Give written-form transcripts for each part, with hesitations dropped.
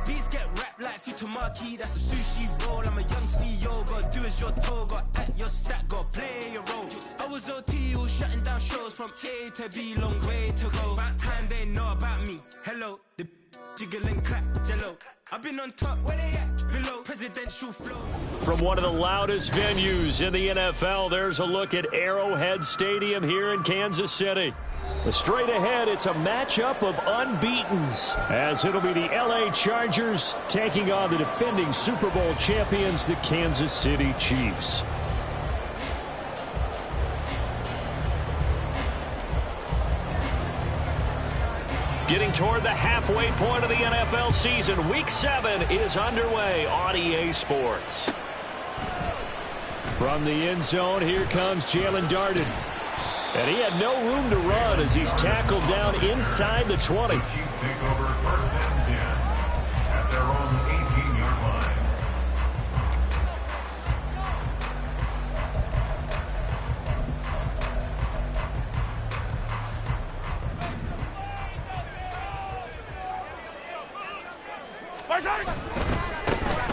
beats get wrapped like Futamaki, that's a sushi roll. I'm a young CEO, gotta do as you're told, gotta act your stat, gotta play your role. I was OT, all shutting down shows from A to B, long way to go. About time they know about me. Hello, the jiggle and clap, jello. I've been on top, where they at? Below, presidential flow. From one of the loudest venues in the NFL, there's a look at Arrowhead Stadium here in Kansas City. Straight ahead, it's a matchup of unbeatens, as it'll be the LA Chargers taking on the defending Super Bowl champions, the Kansas City Chiefs. Getting toward the halfway point of the NFL season, Week 7 is underway on EA Sports. From the end zone, here comes Jalen Darden. And he had no room to run as he's tackled down inside the 20. The Chiefs take over first and 10 at their own 18-yard line.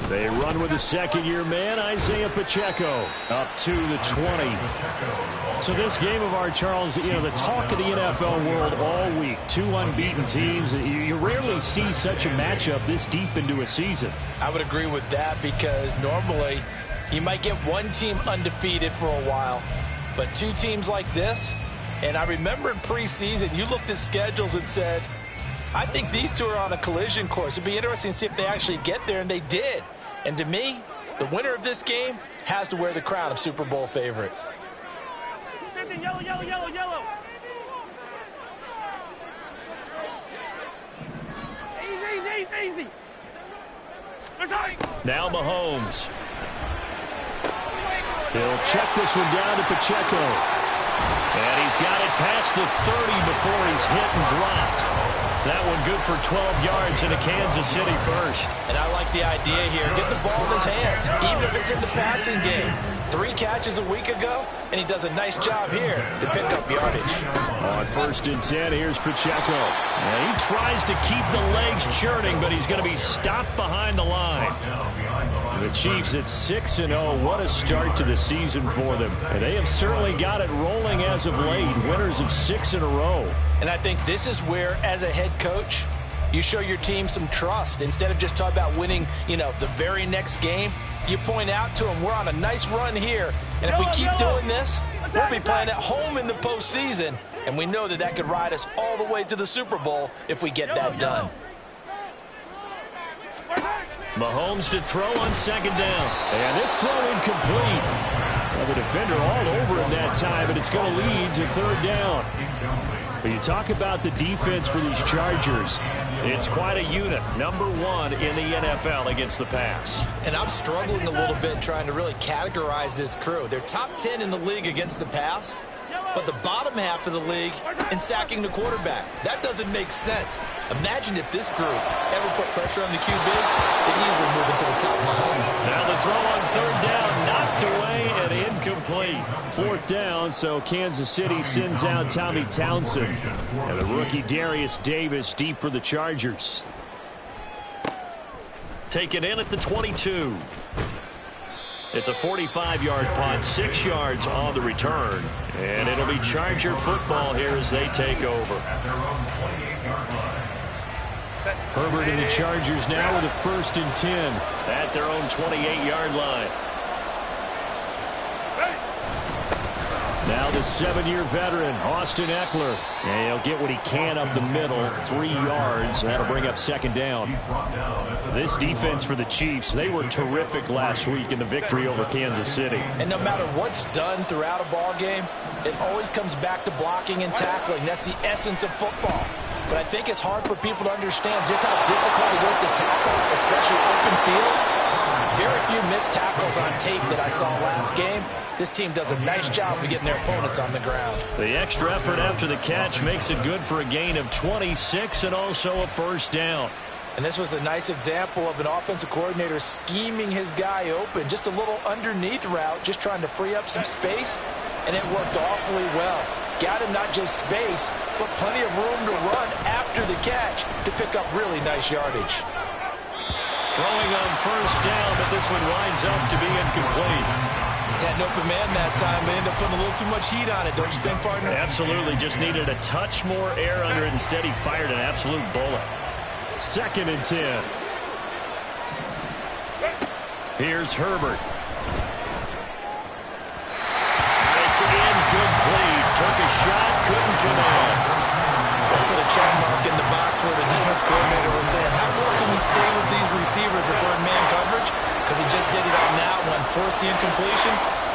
They run with the second-year man, Isaiah Pacheco, up to the 20. So this game of our, Charles, you know, the talk of the NFL world all week, two unbeaten teams. You rarely see such a matchup this deep into a season. I would agree with that because normally you might get one team undefeated for a while, but two teams like this, and I remember in preseason you looked at schedules and said, I think these two are on a collision course. It'd be interesting to see if they actually get there, and they did. And to me, the winner of this game has to wear the crown of Super Bowl favorite. Yellow, yellow, yellow, yellow. Easy. Now Mahomes. He'll check this one down to Pacheco. And he's got it past the 30 before he's hit and dropped. That one good for 12 yards into Kansas City first. And I like the idea here. Get the ball in his hands, even if it's in the passing game. 3 catches a week ago, and he does a nice job here to pick up yardage. On first and 10, here's Pacheco. And he tries to keep the legs churning, but he's going to be stopped behind the line. The Chiefs at 6-0. What a start to the season for them. And they have certainly got it rolling as of late. Winners of 6 in a row. And I think this is where, as a head coach, you show your team some trust. Instead of just talking about winning, the very next game, you point out to them, we're on a nice run here. And if we keep doing this, we'll be playing at home in the postseason. And we know that could ride us all the way to the Super Bowl if we get that done. Mahomes to throw on second down. And this throw incomplete. Well, the defender all over him that time, but it's going to lead to third down. But you talk about the defense for these Chargers. It's quite a unit. Number 1 in the NFL against the pass. And I'm struggling a little bit trying to really categorize this crew. They're top 10 in the league against the pass, but the bottom half of the league in sacking the quarterback. That doesn't make sense. Imagine if this group ever put pressure on the QB, they'd easily move into the top 5. Now the throw on third down, knocked away and incomplete. Fourth down, so Kansas City sends out Tommy Townsend. And the rookie Darius Davis deep for the Chargers. Taken in at the 22. It's a 45-yard punt, 6 yards on the return. And it'll be Charger football here as they take over. Herbert and the Chargers now with a first and 10 at their own 28-yard line. Now the 7-year veteran, Austin Eckler. And he'll get what he can up the middle, 3 yards. That'll bring up second down. This defense for the Chiefs, they were terrific last week in the victory over Kansas City. And no matter what's done throughout a ball game, it always comes back to blocking and tackling. That's the essence of football. But I think it's hard for people to understand just how difficult it is to tackle, especially open field. Very few missed tackles on tape that I saw last game. This team does a nice job of getting their opponents on the ground. The extra effort after the catch makes it good for a gain of 26 and also a first down. And this was a nice example of an offensive coordinator scheming his guy open. Just a little underneath route, just trying to free up some space, and it worked awfully well. Got him not just space, but plenty of room to run after the catch to pick up really nice yardage. Throwing on first down, but this one winds up to be incomplete. Had an open man that time, but ended up putting a little too much heat on it, don't you think, partner? Absolutely. Just needed a touch more air under it. Instead, he fired an absolute bullet. 2nd and 10. Here's Herbert. It's incomplete. Took a shot, couldn't come in. They put a check mark in the box where the defense coordinator was saying, how well can we stay with these receivers if we're in man coverage? Because he just did it on that one. Force the incompletion.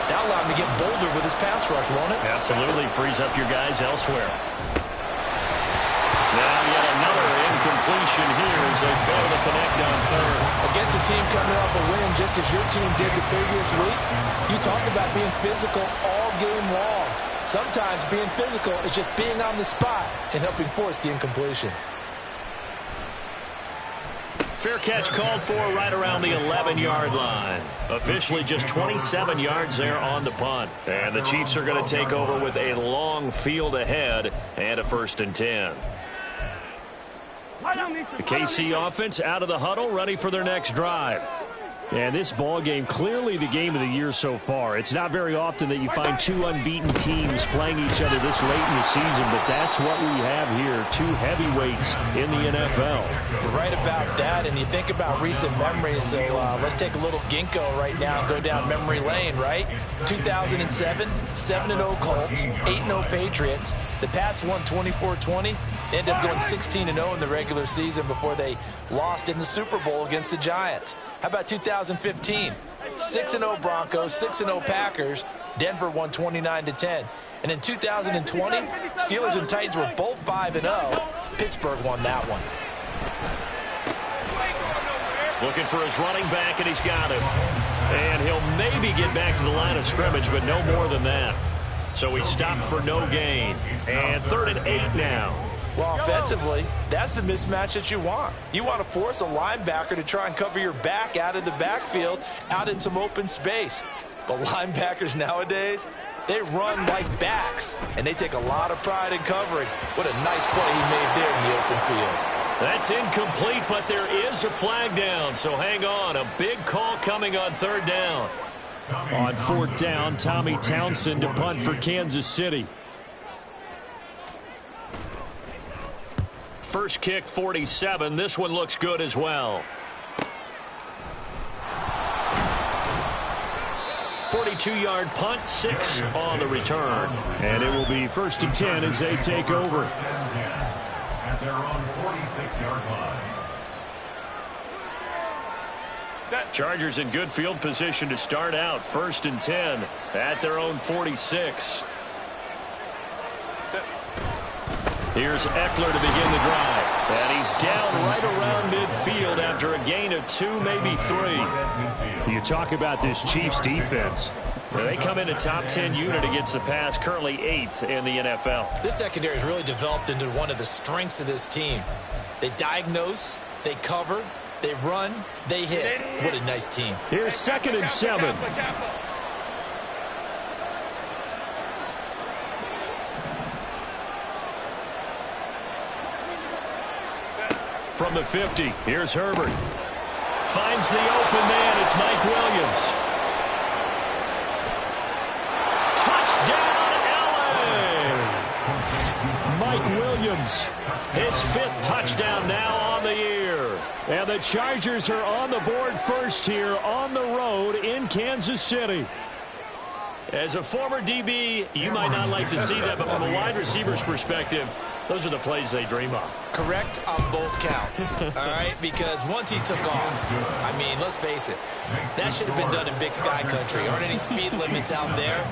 That allowed him to get bolder with his pass rush, won't it? Absolutely. Frees up your guys elsewhere. Now yet another incompletion here as they fail to connect on third. Against a team coming off a win just as your team did the previous week, you talk about being physical all game long. Sometimes being physical is just being on the spot and helping force the incompletion. Fair catch called for right around the 11-yard line. Officially just 27 yards there on the punt. And the Chiefs are going to take over with a long field ahead and a 1st and 10. The KC offense out of the huddle, ready for their next drive. And this ball game, clearly the game of the year so far. It's not very often that you find two unbeaten teams playing each other this late in the season, but that's what we have here, two heavyweights in the NFL. You're right about that, and you think about recent memories, so let's take a little ginkgo right now and go down memory lane, right? 2007, 7-0 Colts, 8-0 Patriots. The Pats won 24-20. They ended up going 16-0 in the regular season before they lost in the Super Bowl against the Giants. How about 2015? 6-0 Broncos, 6-0 Packers. Denver won 29-10. And in 2020, Steelers and Titans were both 5-0. Pittsburgh won that one. Looking for his running back, and he's got him. And he'll maybe get back to the line of scrimmage, but no more than that. So he stopped for no gain. And 3rd and 8 now. Well, offensively, that's the mismatch that you want. You want to force a linebacker to try and cover your back out of the backfield, out in some open space. But linebackers nowadays, they run like backs, and they take a lot of pride in covering. What a nice play he made there in the open field. That's incomplete, but there is a flag down, so hang on. A big call coming on 3rd down. On 4th down, Tommy Townsend to punt for Kansas City. First kick, 47. This one looks good as well. 42-yard punt, 6 on the return. And it will be 1st and 10 as they take over. At their own 46-yard line. Chargers in good field position to start out. 1st and 10 at their own 46. Here's Eckler to begin the drive. And he's down right around midfield after a gain of 2, maybe 3. You talk about this Chiefs defense. They come in a top 10 unit against the pass, currently 8th in the NFL. This secondary has really developed into one of the strengths of this team. They diagnose, they cover, they run, they hit. What a nice team. Here's 2nd and 7. From the 50, here's Herbert. Finds the open man. It's Mike Williams. Touchdown, LA! Mike Williams, his 5th touchdown now on the year. And the Chargers are on the board first here on the road in Kansas City. As a former DB, you might not like to see that, but from a wide receiver's perspective, those are the plays they dream of. Correct on both counts, all right? Because once he took off, I mean, let's face it, that should have been done in Big Sky Country. Aren't any speed limits out there?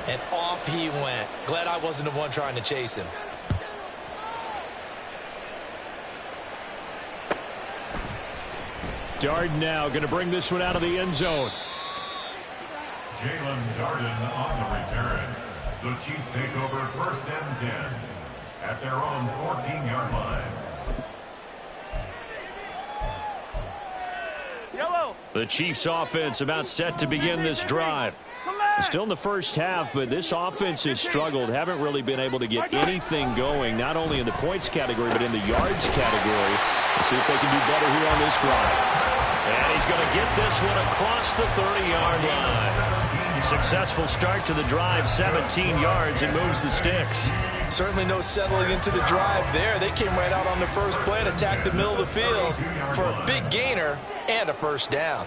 And off he went. Glad I wasn't the one trying to chase him. Darden now going to bring this one out of the end zone. Jalen Darden on the return. The Chiefs take over 1st and 10 at their own 14-yard line. Yellow. The Chiefs offense about set to begin this drive. Still in the first half, but this offense has struggled. Haven't really been able to get anything going, not only in the points category, but in the yards category. Let's see if they can do better here on this drive. And he's going to get this one across the 30-yard line. Successful start to the drive, 17 yards, and moves the sticks. Certainly no settling into the drive there. They came right out on the first play and attacked the middle of the field for a big gainer and a first down.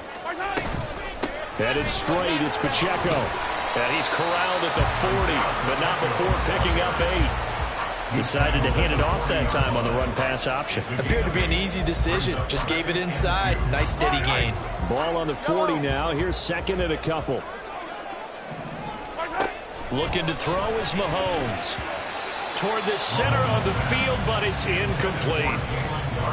Headed straight, it's Pacheco. And he's corralled at the 40, but not before picking up 8. Decided to hand it off that time on the run-pass option. Appeared to be an easy decision. Just gave it inside. Nice steady gain. Ball on the 40 now. Here's second and a couple. Looking to throw is Mahomes. Toward the center of the field, but it's incomplete.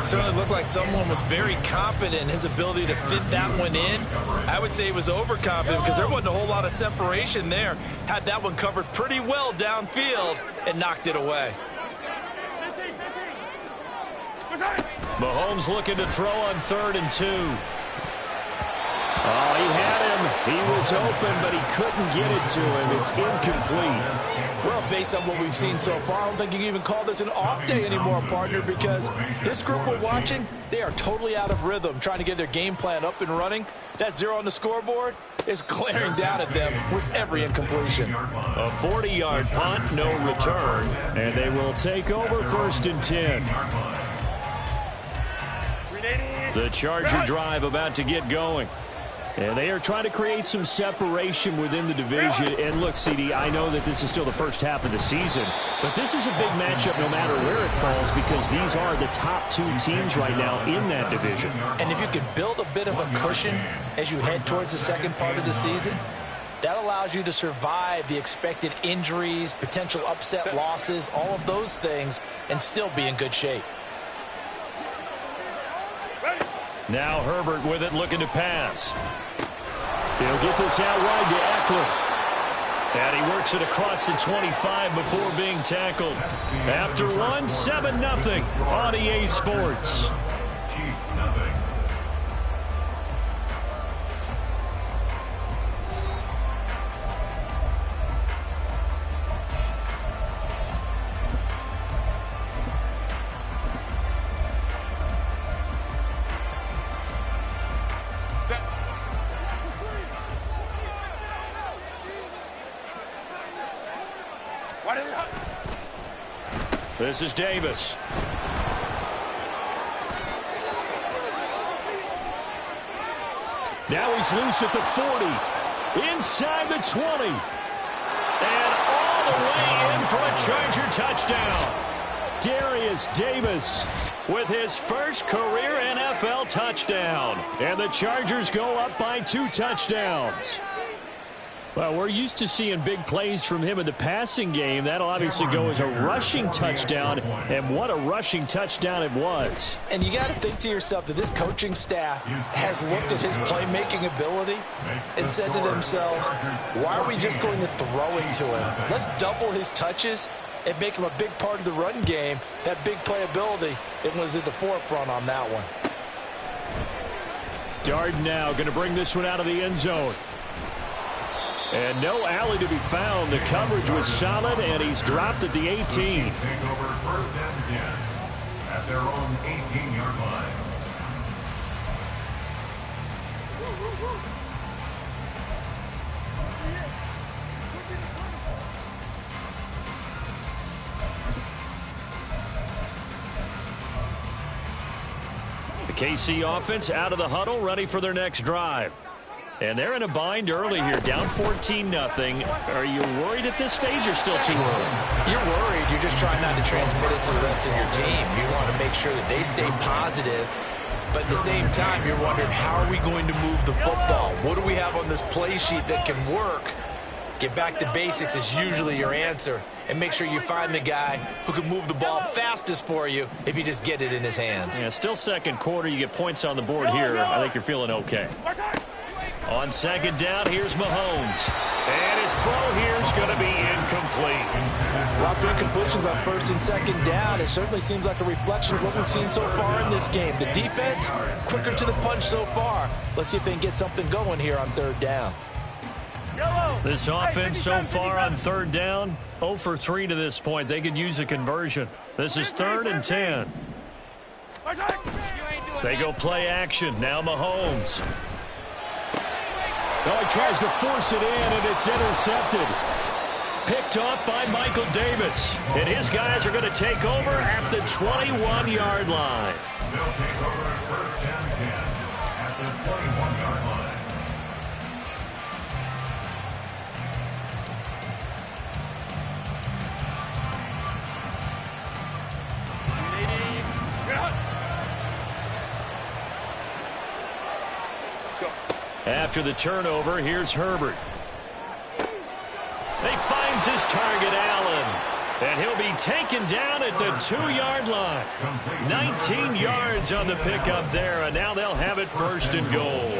Certainly looked like someone was very confident in his ability to fit that one in. I would say he was overconfident because there wasn't a whole lot of separation there. Had that one covered pretty well downfield and knocked it away. Mahomes looking to throw on 3rd and 2. Oh, he had him. He was open, but he couldn't get it to him. It's incomplete. Well, based on what we've seen so far, I don't think you can even call this an off day anymore, partner, because this group we're watching, they are totally out of rhythm, trying to get their game plan up and running. That 0 on the scoreboard is glaring down at them with every incompletion. A 40-yard punt, no return, and they will take over 1st and 10. The Charger drive about to get going. And they are trying to create some separation within the division. And look, CD, I know that this is still the first half of the season, but this is a big matchup no matter where it falls because these are the top 2 teams right now in that division. And if you can build a bit of a cushion as you head towards the second part of the season, that allows you to survive the expected injuries, potential upset losses, all of those things, and still be in good shape. Now Herbert with it, looking to pass. He'll get this out wide to Eckler. And he works it across the 25 before being tackled. After one, 7-0 on EA Sports. Chiefs nothing. This is Davis. Now he's loose at the 40. Inside the 20. And all the way in for a Charger touchdown. Darius Davis with his first career NFL touchdown. And the Chargers go up by 2 touchdowns. Well, we're used to seeing big plays from him in the passing game. That'll obviously go as a rushing touchdown, and what a rushing touchdown it was. And you got to think to yourself that this coaching staff has looked at his playmaking ability and said to themselves, why are we just going to throw it to him? Let's double his touches and make him a big part of the run game. That big playability, it was at the forefront on that one. Dard now going to bring this one out of the end zone. And no alley to be found. The coverage was solid, and he's dropped at the 18. Take over 1st and 10 at their own 18-yard line. The KC offense out of the huddle, ready for their next drive. And they're in a bind early here, down 14-0. Are you worried at this stage or still too early? You're worried. You're just trying not to transmit it to the rest of your team. You want to make sure that they stay positive. But at the same time, you're wondering, how are we going to move the football? What do we have on this play sheet that can work? Get back to basics is usually your answer. And make sure you find the guy who can move the ball fastest for you if you just get it in his hands. Yeah, still second quarter. You get points on the board here. I think you're feeling okay. On 2nd down, here's Mahomes. And his throw here is going to be incomplete. Well, 3 incompletions on 1st and 2nd down. It certainly seems like a reflection of what we've seen so far in this game. The defense, quicker to the punch so far. Let's see if they can get something going here on 3rd down. This offense so far on 3rd down, 0 for 3 to this point. They could use a conversion. This is 3rd and 10. You ain't doing They go play action. Now Mahomes. Oh, he tries to force it in, and it's intercepted. Picked off by Michael Davis. And his guys are going to take over at the 21-yard line. They'll take over at first and 10 at the 21-yard line. After the turnover, here's Herbert. He finds his target, Allen. And he'll be taken down at the 2-yard line. 19 yards on the pickup there, and now they'll have it first and goal.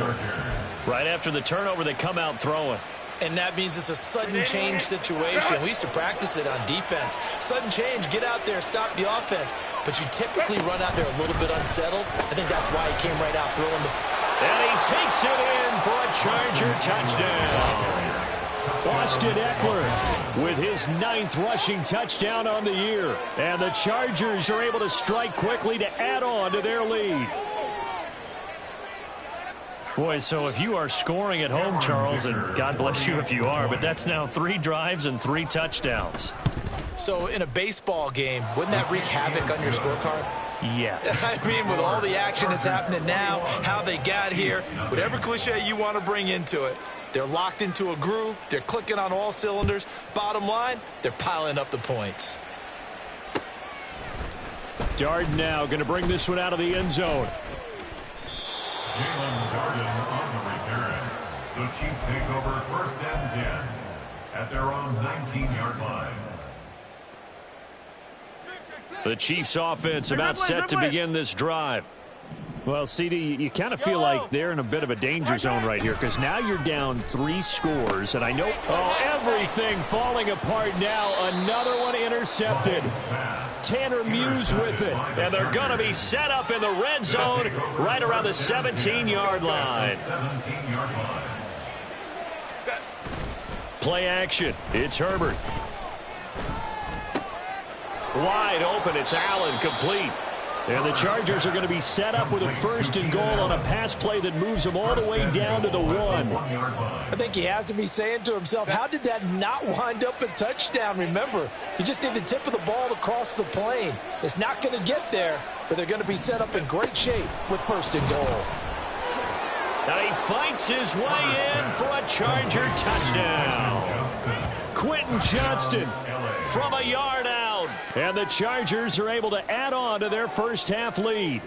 Right after the turnover, they come out throwing. And that means it's a sudden change situation. We used to practice it on defense. Sudden change, get out there, stop the offense. But you typically run out there a little bit unsettled. I think that's why he came right out throwing the... And he takes it in for a Charger touchdown. Austin Eckler with his 9th rushing touchdown on the year. And the Chargers are able to strike quickly to add on to their lead. Boy, so if you are scoring at home, Charles, and God bless you if you are, but that's now 3 drives and 3 touchdowns. So in a baseball game, wouldn't that wreak havoc on your scorecard? Yes. I mean, with all the action that's happening now, how they got here, whatever cliche you want to bring into it, they're locked into a groove, they're clicking on all cylinders. Bottom line, they're piling up the points. Darden now going to bring this one out of the end zone. Jalen Darden on the return. The Chiefs take over first and 10 at their own 19-yard line. The Chiefs offense about set to begin this drive. Well, CD, you kind of feel like they're in a bit of a danger zone right here because now you're down 3 scores, and I know everything falling apart now. Another one intercepted. Tanner Muse with it, and they're going to be set up in the red zone right around the 17-yard line. Play action. It's Herbert. Wide open. It's Allen, complete. And the Chargers are going to be set up with a first and goal on a pass play that moves them all the way down to the 1. I think he has to be saying to himself, how did that not wind up a touchdown? Remember, you just need the tip of the ball to cross the plane. It's not going to get there, but they're going to be set up in great shape with first and goal. Now he fights his way in for a Charger touchdown. Quentin Johnston from a yard out. And the Chargers are able to add on to their first half lead.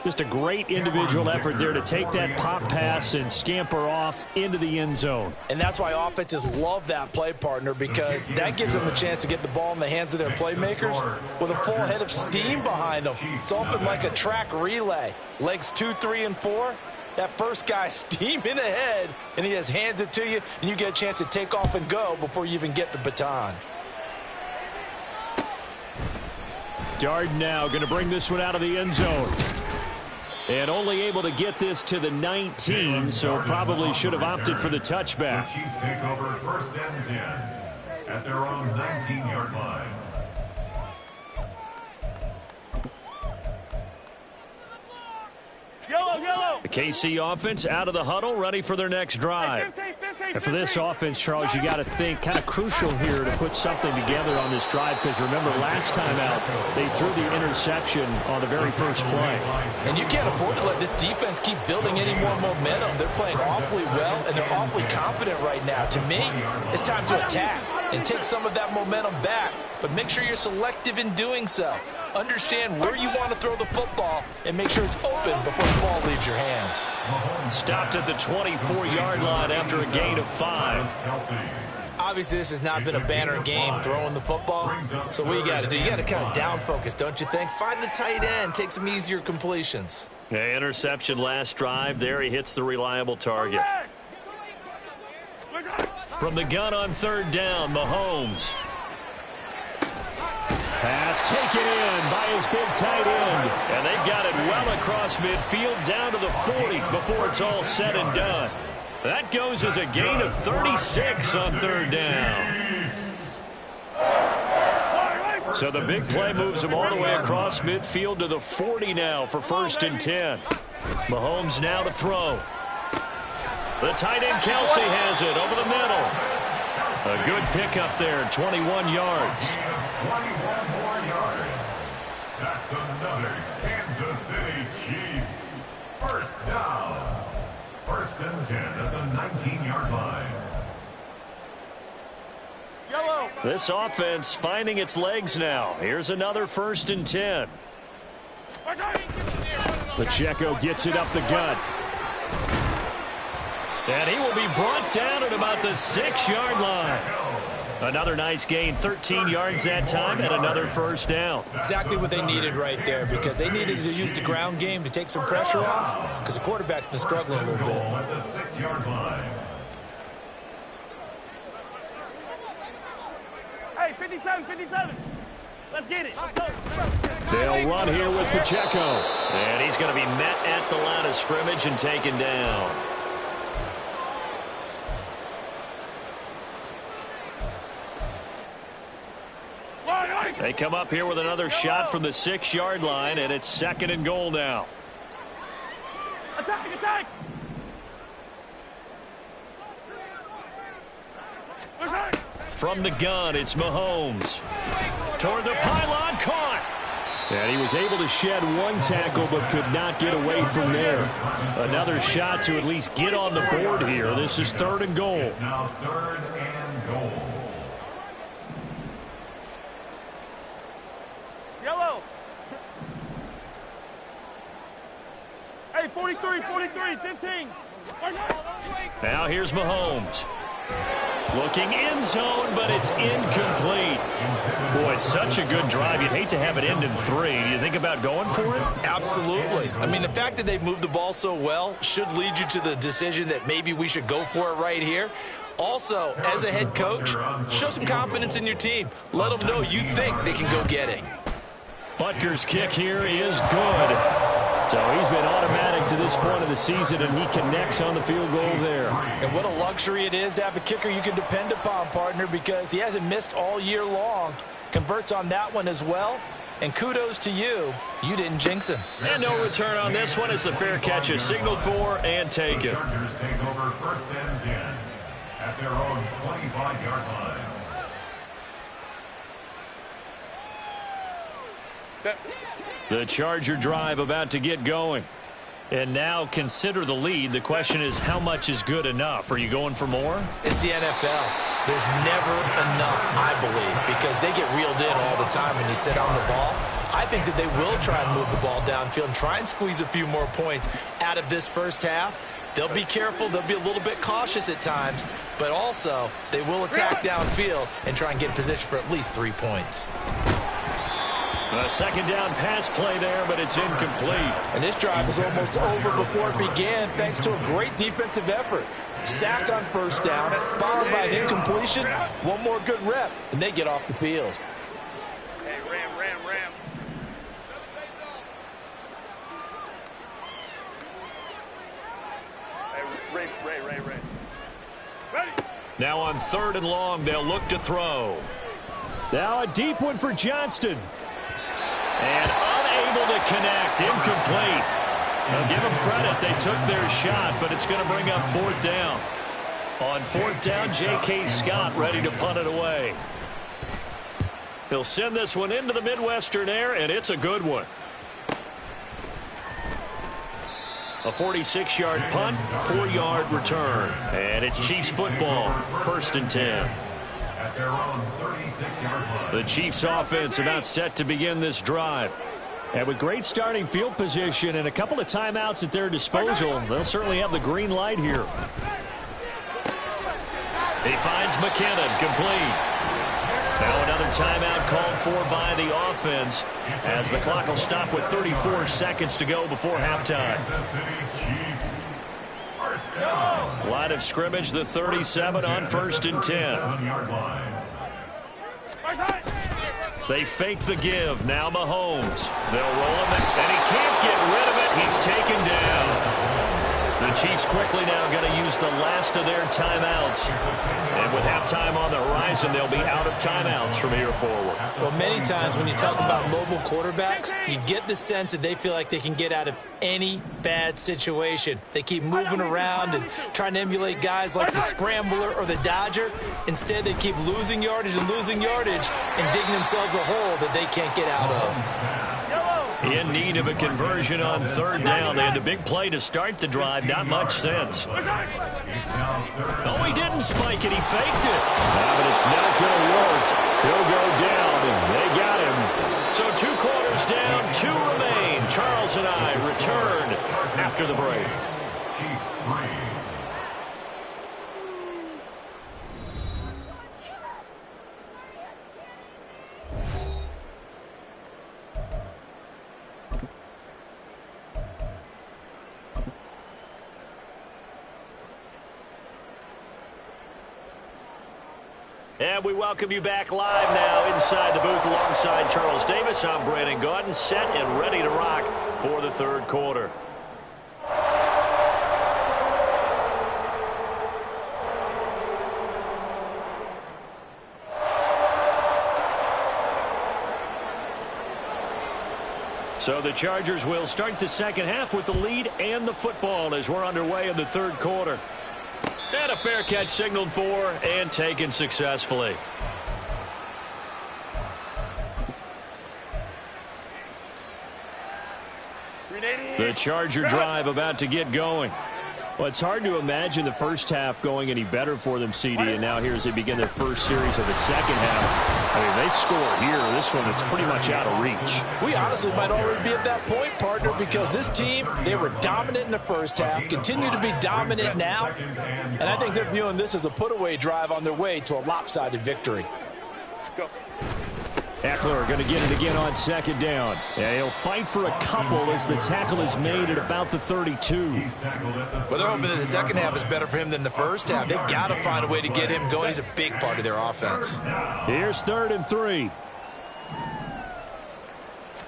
Just a great individual effort there to take that pop pass and scamper off into the end zone. And that's why offenses love that play, partner, because that gives them a chance to get the ball in the hands of their playmakers with a full head of steam behind them. It's often like a track relay. Legs 2, 3, and 4. That first guy steaming ahead, and he just hands it to you, and you get a chance to take off and go before you even get the baton. Darden now going to bring this one out of the end zone. And only able to get this to the 19, so probably should have opted for the touchback. The Chiefs take over first and 10 at their own 19-yard line. The KC offense out of the huddle, ready for their next drive. And for this offense, Charles, you got to think kind of crucial here to put something together on this drive because remember last time out they threw the interception on the very first play. And you can't afford to let this defense keep building any more momentum. They're playing awfully well and they're awfully confident right now. To me, it's time to attack and take some of that momentum back, but make sure you're selective in doing so. Understand where you want to throw the football and make sure it's open before the ball leaves your hands. Stopped at the 24-yard line after a gain of 5. Obviously, this has not been a banner game throwing the football. So what you got to do, you got to kind of down focus, don't you think? Find the tight end, take some easier completions. Yeah, interception last drive. There he hits the reliable target. From the gun on third down, Mahomes. Pass taken in by his big tight end. And they've got it well across midfield down to the 40 before it's all said and done. That goes as a gain of 36 on third down. So the big play moves him all the way across midfield to the 40 now for 1st and 10. Mahomes now to throw. The tight end Kelsey has it over the middle. A good pickup there, 21 yards. 21 more yards. That's another Kansas City Chiefs. First down. 1st and 10 at the 19-yard line. This offense finding its legs now. Here's another 1st and 10. Pacheco gets it up the gut. And he will be brought down at about the 6-yard line. Another nice gain, 13 yards that time, and another 1st down. Exactly what they needed right there, because they needed to use the ground game to take some pressure off, because the quarterback's been struggling a little bit. At the 6-yard line. Hey, 57, 57. Let's get it. Let's go. They'll run here with Pacheco. And he's going to be met at the line of scrimmage and taken down. They come up here with another shot from the 6-yard line, and it's 2nd and goal now. Attack, attack. From the gun, it's Mahomes. Toward the pylon, caught. And he was able to shed one tackle but could not get away from there. Another shot to at least get on the board here. This is 3rd and goal. It's now 3rd and goal. Yellow. Hey, 43, 43, 15. Now here's Mahomes. Looking end zone, but it's incomplete. Boy, it's such a good drive. You'd hate to have it end in 3. Do you think about going for it? Absolutely. I mean, the fact that they've moved the ball so well should lead you to the decision that maybe we should go for it right here. Also, as a head coach, show some confidence in your team. Let them know you think they can go get it. Butker's kick here is good. So he's been automatic to this point of the season, and he connects on the field goal there. And what a luxury it is to have a kicker you can depend upon, partner, because he hasn't missed all year long. Converts on that one as well. And kudos to you. You didn't jinx him. And no return on this one as the fair catch is signaled for and taken. The Chargers take over 1st and 10 at their own 25-yard line. The Charger drive about to get going. And now consider the lead. The question is, how much is good enough? Are you going for more? It's the NFL. There's never enough, I believe, because they get reeled in all the time when you sit on the ball. I think that they will try and move the ball downfield and try and squeeze a few more points out of this 1st half. They'll be careful. They'll be a little bit cautious at times, but also they will attack downfield and try and get in position for at least 3 points. A 2nd down pass play there, but it's incomplete. And this drive was almost over before it began thanks to a great defensive effort. Sacked on 1st down, followed by an incompletion. One more good rep, and they get off the field. Hey, ram. Hey, Ray. Ready? Now on 3rd and long, they'll look to throw. Now a deep one for Johnston. And unable to connect, incomplete. Now give them credit, they took their shot, but it's going to bring up 4th down. On 4th down, J.K. Scott ready to punt it away. He'll send this one into the Midwestern air, and it's a good one. A 46-yard punt, 4-yard return. And it's Chiefs football, 1st and 10. At their own 36-yard line. The Chiefs offense about set to begin this drive. And with great starting field position and a couple of timeouts at their disposal, they'll certainly have the green light here. He finds McKinnon, complete. Now another timeout called for by the offense as the clock will stop with 34 seconds to go before halftime. Kansas City Chiefs. First down. Line of scrimmage, the 37 on 1st and 10. 7-yard line. They fake the give. Now Mahomes. They'll roll him, and he can't get rid of it. He's taken down. The Chiefs quickly now going to use the last of their timeouts. And with halftime on the horizon, they'll be out of timeouts from here forward. Well, many times when you talk about mobile quarterbacks, you get the sense that they feel like they can get out of any bad situation. They keep moving around and trying to emulate guys like the Scrambler or the Dodger. Instead, they keep losing yardage and digging themselves a hole that they can't get out of. In need of a conversion on third down. They had the big play to start the drive. Not much sense. Oh, he didn't spike it. He faked it. But it's not going to work. He'll go down, and they got him. So 2 quarters down, 2 remain. Charles and I return after the break. Chiefs 3. And we welcome you back live now inside the booth alongside Charles Davis. I'm Brandon Gaudin, set and ready to rock for the third quarter. So the Chargers will start the second half with the lead and the football as we're underway in the third quarter. And a fair catch signaled for and taken successfully. The Charger drive about to get going. Well, it's hard to imagine the first half going any better for them, CD, and now here as they begin their first series of the second half. I mean, they score here. This one, it's pretty much out of reach. We honestly might already be at that point, partner, because this team, they were dominant in the first half, continue to be dominant now, and I think they're viewing this as a put-away drive on their way to a lopsided victory. Go. Eckler going to get it again on second down. Yeah, he'll fight for a couple as the tackle is made at about the 32. Well, they're hoping that the second half is better for him than the first half. They've got to find a way to get him going. He's a big part of their offense. Here's 3rd and 3.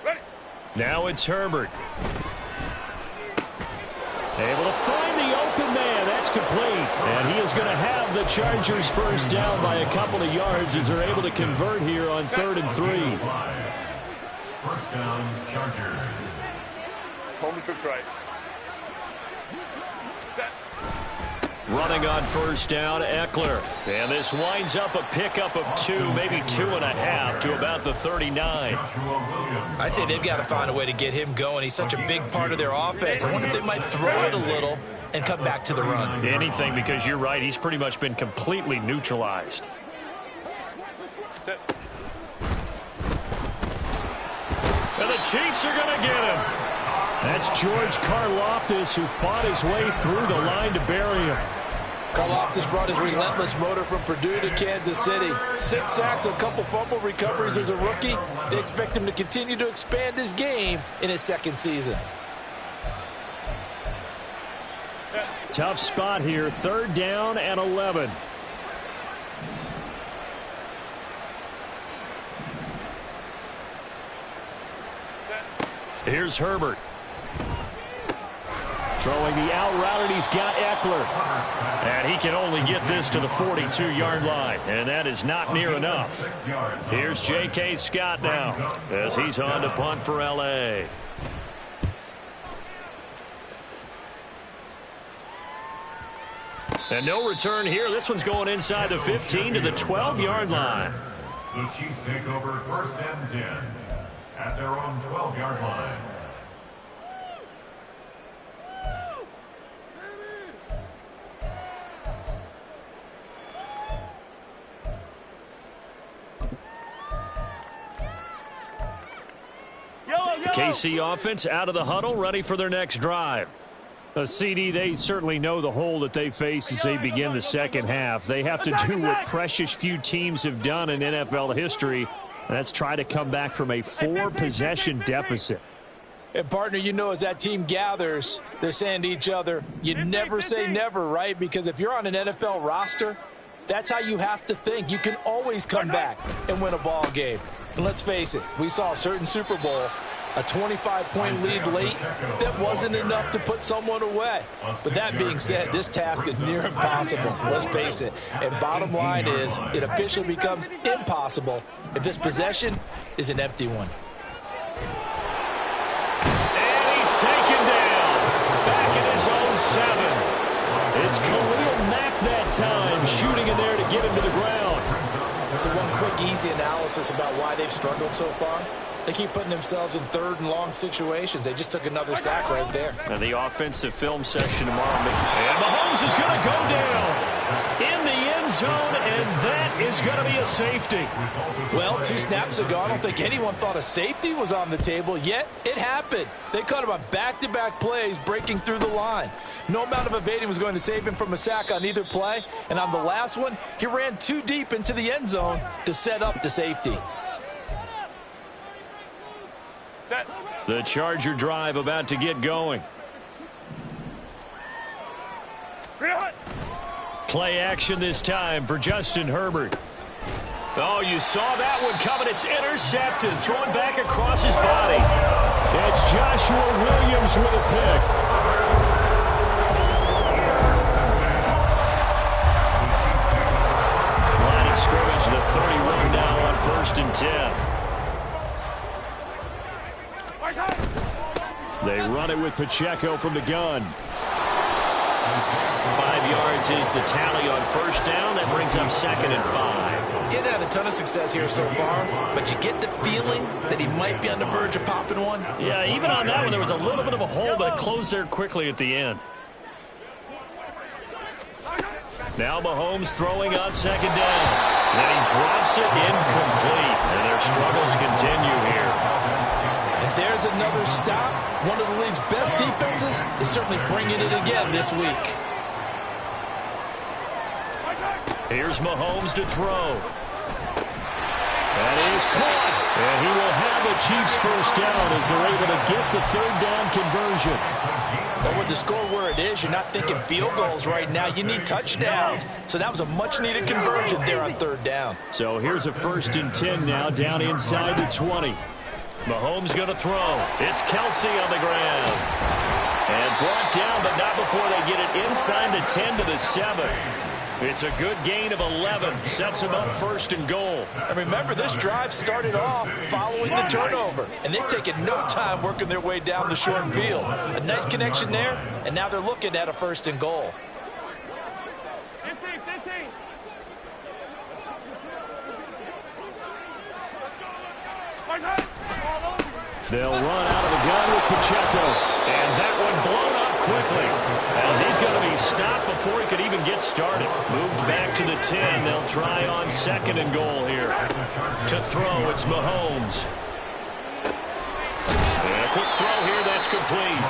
Ready. Now it's Herbert. Able to find the open man. That's complete. And he is going to have the Chargers first down by a couple of yards as they're able to convert here on 3rd and 3. First down, Chargers. Home trips right. Set. Running on first down, Eckler. And this winds up a pickup of 2, maybe 2.5 to about the 39. I'd say they've got to find a way to get him going. He's such a big part of their offense. I wonder if they might throw it a little and come back to the run. Anything, because you're right. He's pretty much been completely neutralized. Set. And the Chiefs are going to get him. That's George Karlaftis, who fought his way through the line to bury him. Karlaftis brought his relentless motor from Purdue to Kansas City. 6 sacks, a couple fumble recoveries as a rookie. They expect him to continue to expand his game in his second season. Tough spot here. 3rd down and 11. Here's Herbert. Throwing the out route, and he's got Eckler. And he can only get this to the 42-yard line, and that is not near enough. Here's J.K. Scott now as he's on to punt for L.A. And no return here. This one's going inside the 15 to the 12-yard line. The Chiefs take over 1st and 10 at their own 12-yard line. KC offense out of the huddle, ready for their next drive. CD, they certainly know the hole that they face as they begin the second half. They have to do what precious few teams have done in NFL history, and that's try to come back from a 4-possession deficit. And, partner, you know, as that team gathers, they're saying to each other, you never say never, right? Because if you're on an NFL roster, that's how you have to think. You can always come back and win a ball game. And let's face it, we saw a certain Super Bowl A 25-point lead late, that wasn't enough to put someone away. But that being said, this task is near impossible. Let's face it. And bottom line is, it officially becomes impossible if this possession is an empty one. And he's taken down. Back in his own 7. It's Khalil Mack that time, shooting in there to get him to the ground. So one quick, easy analysis about why they've struggled so far. They keep putting themselves in third and long situations. They just took another sack right there. And the offensive film session tomorrow. And Mahomes is going to go down in the end zone, and that is going to be a safety. Well, 2 snaps ago, I don't think anyone thought a safety was on the table, yet it happened. They caught him on back-to-back plays, breaking through the line. No amount of evading was going to save him from a sack on either play, and on the last one, he ran too deep into the end zone to set up the safety. The Charger drive about to get going. Play action this time for Justin Herbert. Oh, you saw that one coming. It's intercepted. Thrown back across his body. It's Joshua Williams with a pick. Line of scrimmage, the 31 now on 1st and 10. They run it with Pacheco from the gun. 5 yards is the tally on 1st down. That brings up 2nd and 5. Getting had a ton of success here so far, but you get the feeling that he might be on the verge of popping one. Yeah, even on that one, there was a little bit of a hole, but it closed there quickly at the end. Now Mahomes throwing on 2nd down. And he drops it incomplete. And their struggles continue here. And there's another stop. One of the league's best defenses is certainly bringing it again this week. Here's Mahomes to throw. That is caught. And he will have the Chiefs 1st down as they're able to get the 3rd down conversion. But with the score where it is, you're not thinking field goals right now. You need touchdowns. So that was a much-needed conversion there on 3rd down. So here's a 1st and 10 now, down inside the 20. Mahomes going to throw. It's Kelsey on the ground. And brought down, but not before they get it inside the 10 to the 7. It's a good gain of 11. Sets him up 1st and goal. And remember, this drive started off following the turnover. And they've taken no time working their way down the short field. A nice connection there, and now they're looking at a 1st and goal. 15. They'll run out of the gun with Pacheco. And that one blown up quickly, as he's going to be stopped before he could even get started. Moved back to the 10. They'll try on 2nd and goal here. To throw, it's Mahomes. And a quick throw here, that's complete.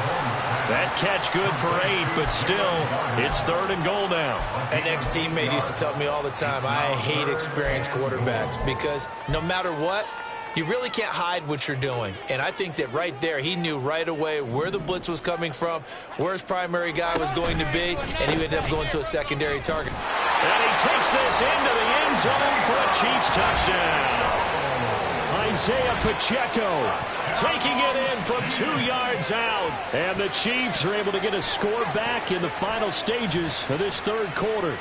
That catch good for 8, but still, it's 3rd and goal now. An ex-teammate used to tell me all the time, I hate experienced quarterbacks because no matter what, you really can't hide what you're doing. And I think that right there, he knew right away where the blitz was coming from, where his primary guy was going to be, and he ended up going to a secondary target. And he takes this into the end zone for a Chiefs touchdown. Isaiah Pacheco taking it in from 2 yards out. And the Chiefs are able to get a score back in the final stages of this 3rd quarter.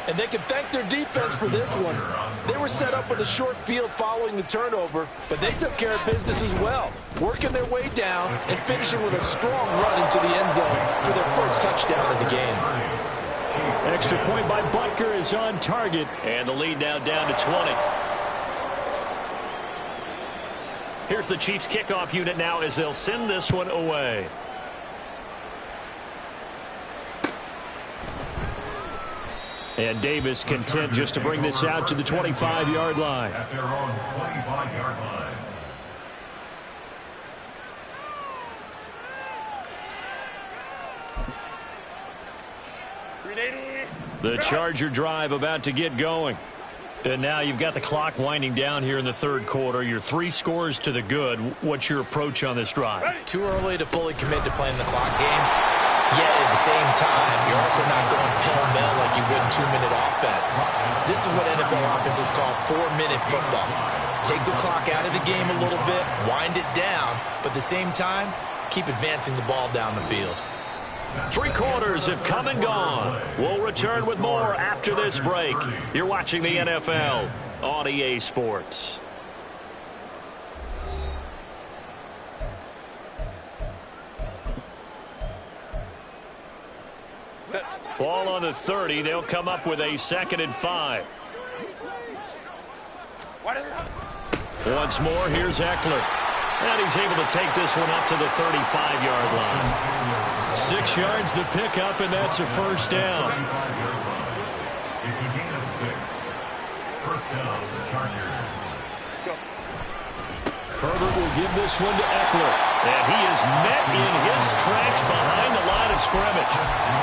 And they can thank their defense for this one. They were set up with a short field following the turnover, but they took care of business as well, working their way down and finishing with a strong run into the end zone for their 1st touchdown of the game. Extra point by Butker is on target, and the lead now down to 20. Here's the Chiefs kickoff unit now as they'll send this one away. And Davis content just to bring this out to the 25-yard line. At their own 25-yard line. The Charger drive about to get going. And now you've got the clock winding down here in the 3rd quarter. You're 3 scores to the good. What's your approach on this drive? Too early to fully commit to playing the clock game. Yet at the same time, you're also not going pell-mell like you would in 2-minute offense. This is what NFL offenses call 4-minute football. Take the clock out of the game a little bit, wind it down, but at the same time, keep advancing the ball down the field. 3 quarters have come and gone. We'll return with more after this break. You're watching the NFL on EA Sports. Ball on the 30. They'll come up with a 2nd and 5. Once more, here's Eckler. And he's able to take this one up to the 35-yard line. 6 yards the pickup, and that's a first down. It's a gain of 6. First down, the Chargers. Herbert will give this one to Eckler. And he is met in his tracks behind the line of scrimmage.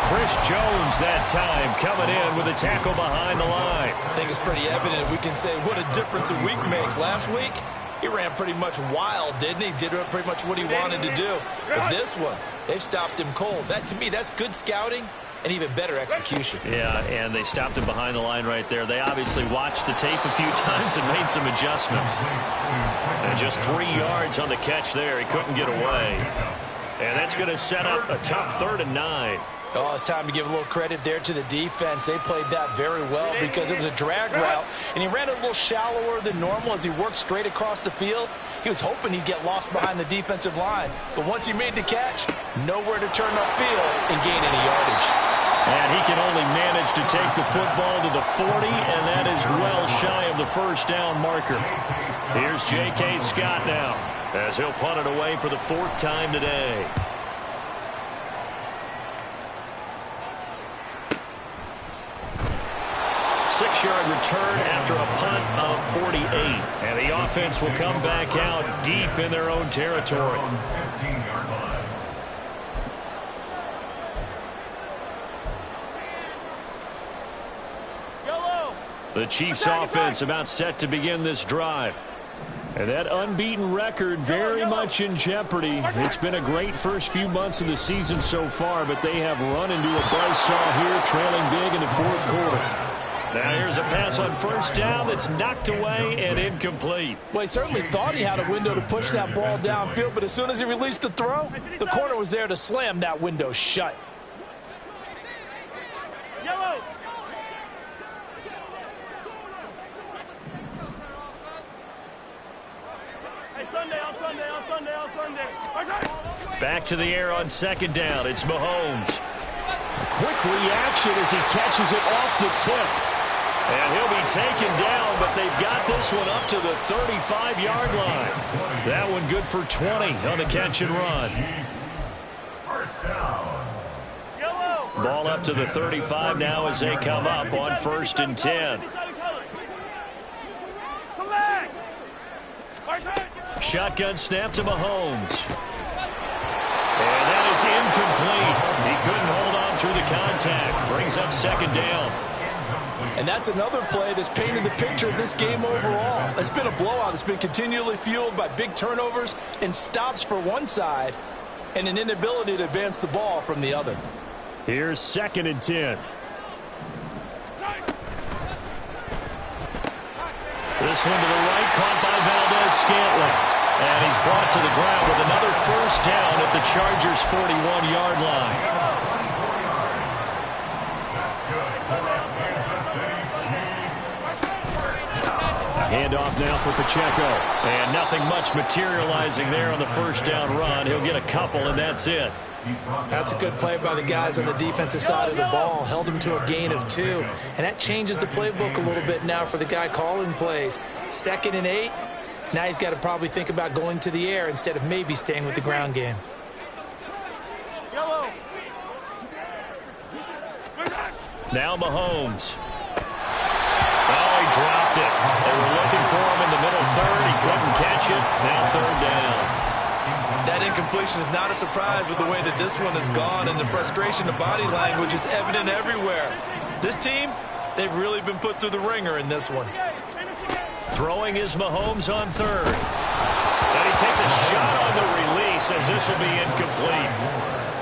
Chris Jones that time coming in with a tackle behind the line. I think it's pretty evident. We can say what a difference a week makes. Last week, he ran pretty much wild, didn't he? Did pretty much what he wanted to do. But this one, they've stopped him cold. That, to me, that's good scouting and even better execution. Yeah, and they stopped him behind the line right there. They obviously watched the tape a few times and made some adjustments. And just 3 yards on the catch there. He couldn't get away. And that's going to set up a tough 3rd and 9. Oh, it's time to give a little credit there to the defense. They played that very well because it was a drag route, and he ran it a little shallower than normal as he worked straight across the field. He was hoping he'd get lost behind the defensive line, but once he made the catch, nowhere to turn upfield and gain any yardage. And he can only manage to take the football to the 40, and that is well shy of the first down marker. Here's J.K. Scott now as he'll punt it away for the 4th time today. Six-yard return after a punt of 48. And the offense will come back out deep in their own territory. 15-yard line. The Chiefs offense about set to begin this drive. And that unbeaten record very much in jeopardy. It's been a great first few months of the season so far, but they have run into a buzzsaw here, trailing big in the 4th quarter. Now here's a pass on first down that's knocked away and incomplete. Well, he certainly thought he had a window to push that ball downfield, but as soon as he released the throw, the corner was there to slam that window shut. Yellow. Hey, Sunday, on Sunday, on Sunday, on Sunday. Back to the air on 2nd down. It's Mahomes. A quick reaction as he catches it off the tip. And he'll be taken down, but they've got this one up to the 35-yard line. That one good for 20 on the catch and run. First down. Ball up to the 35 now as they come up on 1st and 10. Come back. Shotgun snap to Mahomes. And that is incomplete. He couldn't hold on through the contact. Brings up 2nd down. And that's another play that's painted the picture of this game overall. It's been a blowout. It's been continually fueled by big turnovers and stops for one side and an inability to advance the ball from the other. Here's 2nd and 10. This one to the right, caught by Valdez-Scantling. And he's brought to the ground with another first down at the Chargers' 41-yard line. Handoff now for Pacheco. And nothing much materializing there on the first down run. He'll get a couple, and that's it. That's a good play by the guys on the defensive side of the ball. Held him to a gain of 2. And that changes the playbook a little bit now for the guy calling plays. 2nd and 8. Now he's got to probably think about going to the air instead of maybe staying with the ground game. Now Mahomes. Oh, he dropped it. They were looking for him in the middle 3rd. He couldn't catch it. Now 3rd down. That incompletion is not a surprise with the way that this one has gone, and the frustration, the body language is evident everywhere. This team, they've really been put through the ringer in this one. Throwing is Mahomes on 3rd. And he takes a shot on the release as this will be incomplete.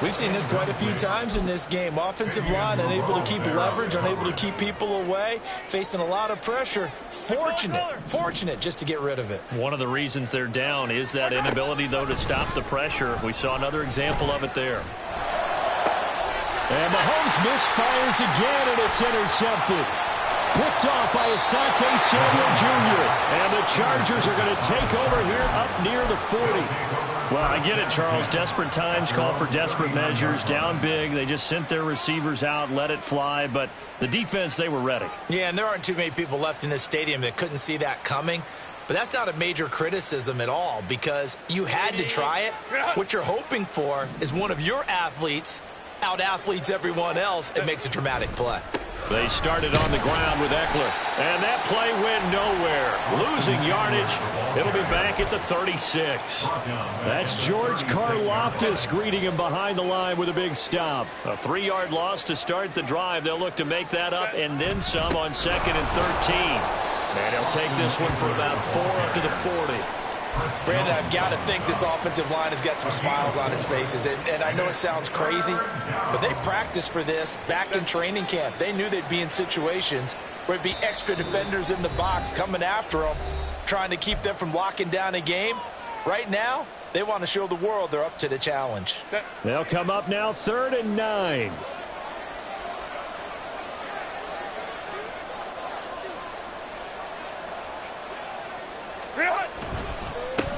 We've seen this quite a few times in this game. Offensive line unable to keep leverage, unable to keep people away, facing a lot of pressure. Fortunate just to get rid of it. One of the reasons they're down is that inability, though, to stop the pressure. We saw another example of it there. And Mahomes misfires again, and it's intercepted. Picked off by Asante Samuel Jr. And the Chargers are going to take over here up near the 40. Well, I get it, Charles. Desperate times call for desperate measures. Down big. They just sent their receivers out, let it fly. But the defense, they were ready. Yeah, and there aren't too many people left in this stadium that couldn't see that coming. But that's not a major criticism at all because you had to try it. What you're hoping for is one of your athletes out-athletes everyone else and makes a dramatic play. They started on the ground with Eckler. And that play went nowhere. Losing yardage. It'll be back at the 36. That's George Karlaftis greeting him behind the line with a big stop. A 3-yard loss to start the drive. They'll look to make that up and then some on 2nd and 13. And he'll take this one for about 4 up to the 40. Brandon, I've got to think this offensive line has got some smiles on its faces. And I know it sounds crazy, but they practiced for this back in training camp. They knew they'd be in situations where it'd be extra defenders in the box coming after them, trying to keep them from locking down a game. Right now, they want to show the world they're up to the challenge. They'll come up now 3rd and 9.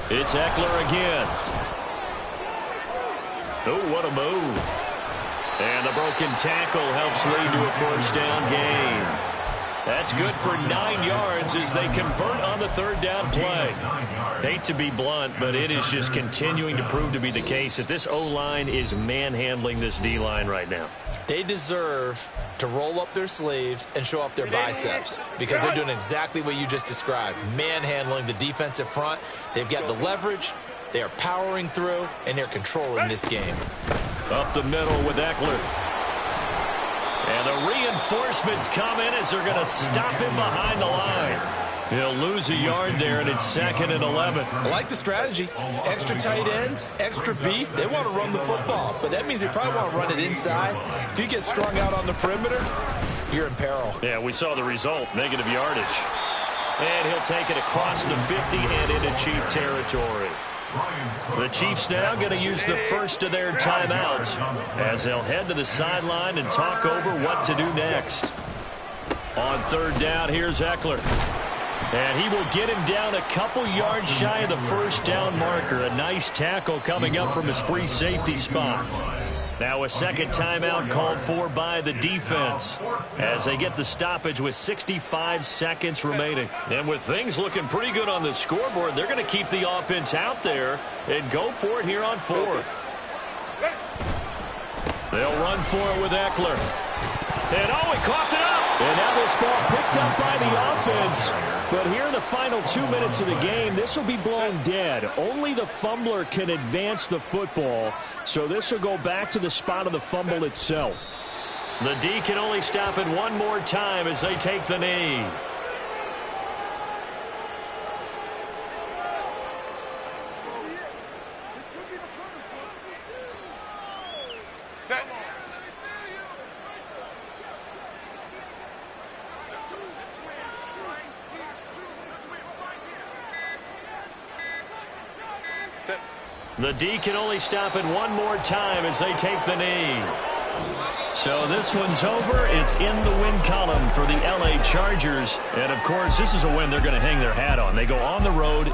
It's Eckler again. Oh, what a move. And the broken tackle helps lead to a 1st down gain. That's good for 9 yards as they convert on the 3rd down play. Hate to be blunt, but it is just continuing to prove to be the case that this O-line is manhandling this D-line right now. They deserve to roll up their sleeves and show up their biceps because they're doing exactly what you just described, manhandling the defensive front. They've got the leverage, they are powering through, and they're controlling this game. Up the middle with Eckler. And the reinforcements come in as they're going to stop him behind the line. He'll lose a yard there, and it's 2nd and 11. I like the strategy. Extra tight ends, extra beef. They want to run the football, but that means they probably want to run it inside. If you get strung out on the perimeter, you're in peril. Yeah, we saw the result, negative yardage. And he'll take it across the 50 and into Chief territory. The Chiefs now going to use the first of their timeouts as they'll head to the sideline and talk over what to do next. On 3rd down, here's Eckler. And he will get him down a couple yards shy of the 1st down marker. A nice tackle coming up from his free safety spot. Now a 2nd timeout called for by the defense as they get the stoppage with 65 seconds remaining. And with things looking pretty good on the scoreboard, they're going to keep the offense out there and go for it here on 4th. They'll run for it with Eckler. And he coughed it up. And now this ball picked up by the offense. But here in the final 2 minutes of the game, this will be blown dead. Only the fumbler can advance the football. So this will go back to the spot of the fumble itself. The D can only stop it one more time as they take the knee. The D can only stop it one more time as they take the knee. So this one's over. It's in the win column for the LA Chargers. And, of course, this is a win they're going to hang their hat on. They go on the road